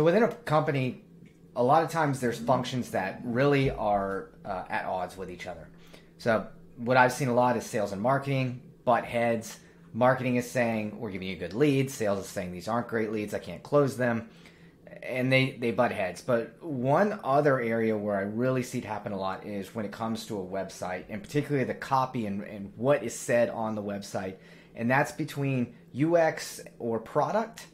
within a company, a lot of times there's functions that really are at odds with each other. So what I've seen a lot is sales and marketing butt heads. Marketing is saying, we're giving you good leads. Sales is saying, these aren't great leads, I can't close them. And they butt heads. But one other area where I really see it happen a lot is when it comes to a website, and particularly the copy and what is said on the website. And that's between UX or product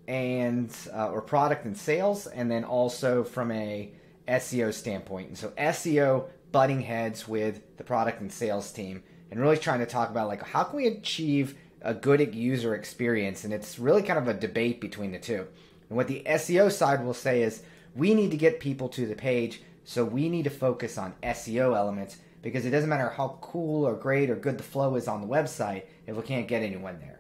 and sales, and then also from a SEO standpoint. And so SEO butting heads with the product and sales team and really trying to talk about, like, how can we achieve a good user experience? And it's really kind of a debate between the two. And what the SEO side will say is, we need to get people to the page, so we need to focus on SEO elements, because it doesn't matter how cool or great or good the flow is on the website if we can't get anyone there.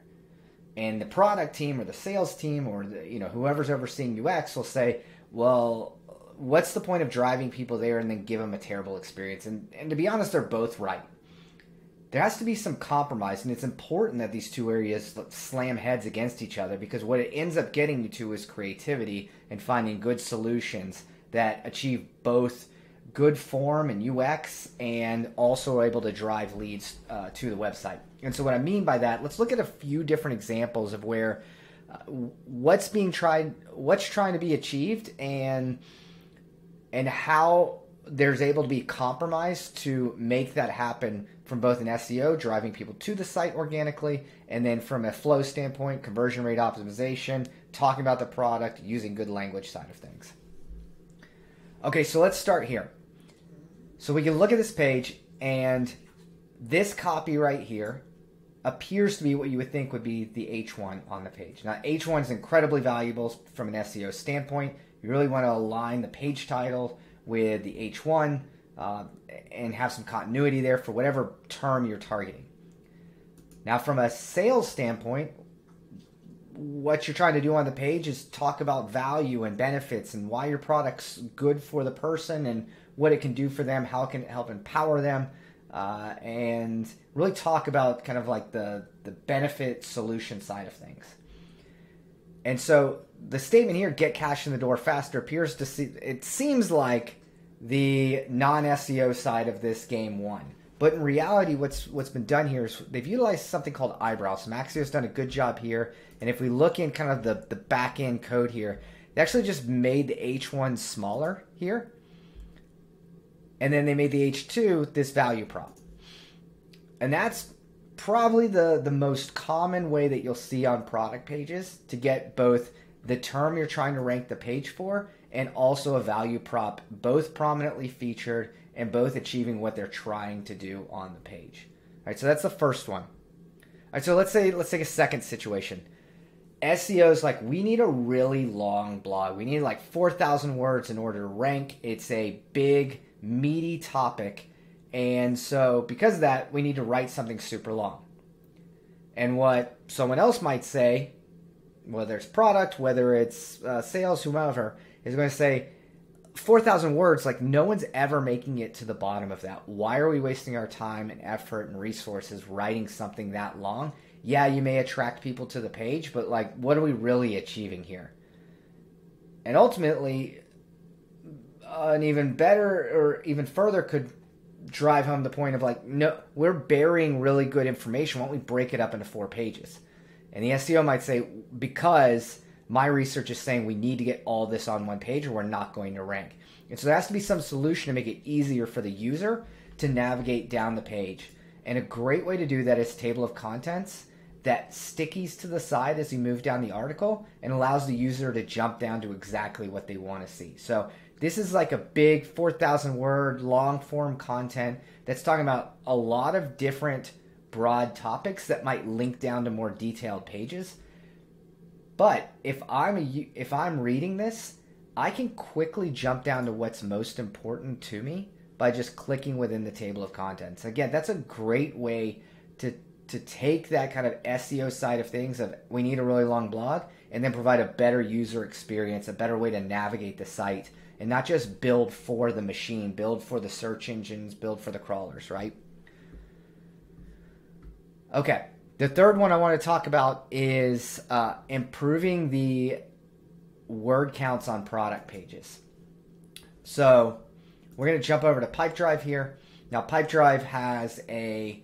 And the product team or the sales team or whoever's overseeing UX will say, well, what's the point of driving people there and then give them a terrible experience? And to be honest, they're both right. There has to be some compromise, and it's important that these two areas slam heads against each other, because what it ends up getting you to is creativity and finding good solutions that achieve both good form and UX and also are able to drive leads to the website. And so what I mean by that, let's look at a few different examples of where what's trying to be achieved and how there's able to be compromise to make that happen from both an SEO, driving people to the site organically, and then from a flow standpoint, conversion rate optimization, talking about the product, using good language side of things. Okay, so let's start here. So we can look at this page, and this copy right here appears to be what you would think would be the H1 on the page. Now, H1 is incredibly valuable from an SEO standpoint. You really want to align the page title with the H1 and have some continuity there for whatever term you're targeting. Now, from a sales standpoint, what you're trying to do on the page is talk about value and benefits and why your product's good for the person and what it can do for them, how it can help empower them, and really talk about kind of like the benefit solution side of things. And so the statement here, get cash in the door faster, it seems like the non-SEO side of this game won. But in reality, what's been done here is they've utilized something called eyebrows. So Maxio's done a good job here. And if we look in kind of the back-end code here, they actually just made the H1 smaller here. And then they made the H2 this value prop. And that's probably the most common way that you'll see on product pages to get both the term you're trying to rank the page for and also a value prop, both prominently featured and both achieving what they're trying to do on the page. All right, so that's the first one. All right, so let's take a second situation. SEO is like, we need a really long blog. We need like 4,000 words in order to rank. It's a big, meaty topic. And so because of that, we need to write something super long. And what someone else might say, whether it's product, whether it's sales, whomever, is going to say, 4,000 words, like no one's ever making it to the bottom of that. Why are we wasting our time and effort and resources writing something that long? Yeah, you may attract people to the page, but like, what are we really achieving here? And ultimately, an even better or even further could drive home the point of like, no, we're burying really good information. Why don't we break it up into 4 pages? And the SEO might say, because my research is saying we need to get all this on one page or we're not going to rank. And so there has to be some solution to make it easier for the user to navigate down the page. And a great way to do that is table of contents that stickies to the side as you move down the article and allows the user to jump down to exactly what they want to see. So this is like a big 4,000 word long form content that's talking about a lot of different broad topics that might link down to more detailed pages. But if I'm reading this, I can quickly jump down to what's most important to me by just clicking within the table of contents. Again, that's a great way to take that kind of SEO side of things of we need a really long blog and then provide a better user experience, a better way to navigate the site and not just build for the machine, build for the search engines, build for the crawlers, right? Okay. The third one I want to talk about is improving the word counts on product pages. So we're going to jump over to Pipedrive here. Now Pipedrive has a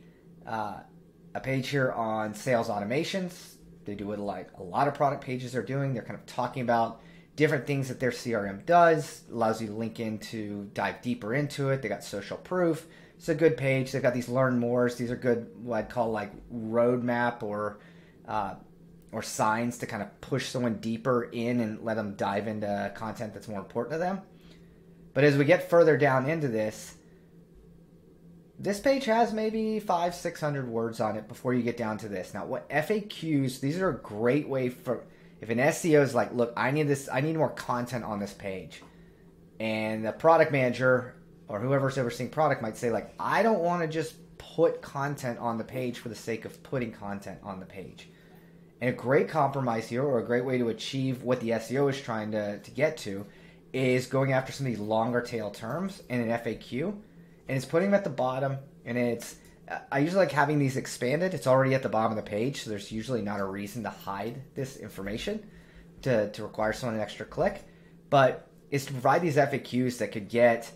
page here on sales automations. They do it like a lot of product pages are doing. They're kind of talking about different things that their CRM does. Allows you to link in to dive deeper into it. They got social proof. It's a good page. They've got these learn mores. These are good, what I'd call like roadmap or signs to kind of push someone deeper in and let them dive into content that's more important to them. But as we get further down into this page has maybe 500-600 words on it before you get down to this. Now, what FAQs, these are a great way for, if an SEO is like, look, I need more content on this page. And the product manager or whoever's overseeing product might say like, I don't want to just put content on the page for the sake of putting content on the page. And a great compromise here, or a great way to achieve what the SEO is trying to get to, is going after some of these longer tail terms in an FAQ, and it's putting them at the bottom. And I usually like having these expanded. It's already at the bottom of the page, so there's usually not a reason to hide this information to require someone an extra click. But it's to provide these FAQs that could get,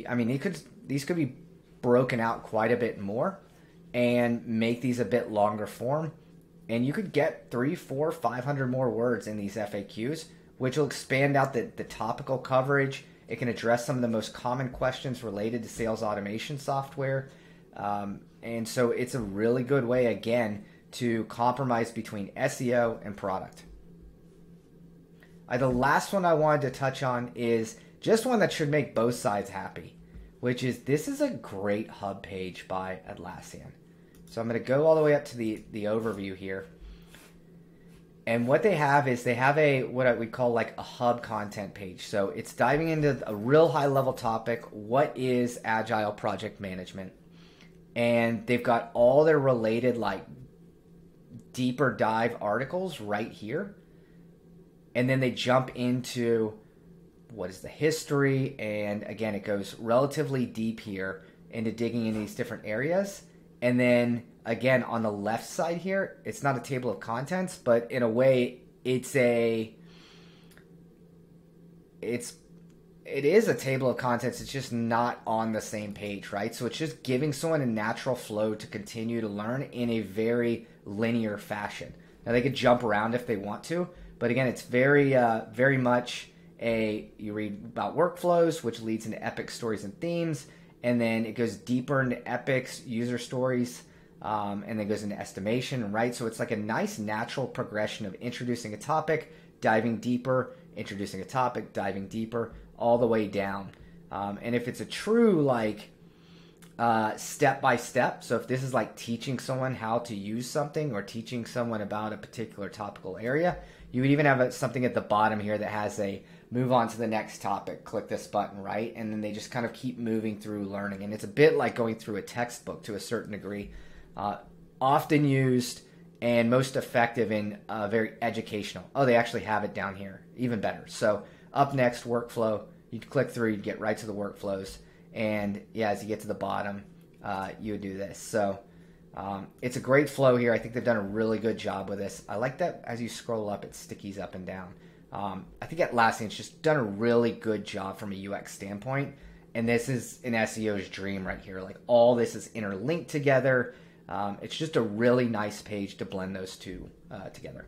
I mean, these could be broken out quite a bit more and make these a bit longer form. And you could get 300, 400, 500 more words in these FAQs, which will expand out the topical coverage. It can address some of the most common questions related to sales automation software. And so it's a really good way, again, to compromise between SEO and product. The last one I wanted to touch on is just one that should make both sides happy, which is this is a great hub page by Atlassian. So I'm going to go all the way up to the overview here. And what they have is they have what we call like a hub content page. So it's diving into a real high level topic. What is agile project management? And they've got all their related like deeper dive articles right here. And then they jump into what is the history. And again, it goes relatively deep here into digging into these different areas. And then again, on the left side here, it's not a table of contents, but in a way, it is a table of contents. It's just not on the same page, right? So it's just giving someone a natural flow to continue to learn in a very linear fashion. Now they could jump around if they want to, but again, it's very much you read about workflows, which leads into epic stories and themes. And then it goes deeper into epics, user stories, and then goes into estimation, right? So it's like a nice natural progression of introducing a topic, diving deeper, introducing a topic, diving deeper, all the way down. And if it's a true like step by step, so if this is like teaching someone how to use something or teaching someone about a particular topical area, you would even have something at the bottom here that has a move on to the next topic, click this button, right? And then they just kind of keep moving through learning. And it's a bit like going through a textbook to a certain degree. Often used and most effective in very educational. Oh, they actually have it down here. Even better. So up next, workflow. You click through, you get right to the workflows. And yeah, as you get to the bottom, you would do this. So it's a great flow here. I think they've done a really good job with this. I like that as you scroll up, it stickies up and down. I think Atlassian's just done a really good job from a UX standpoint. And this is an SEO's dream right here. Like all this is interlinked together. It's just a really nice page to blend those two together.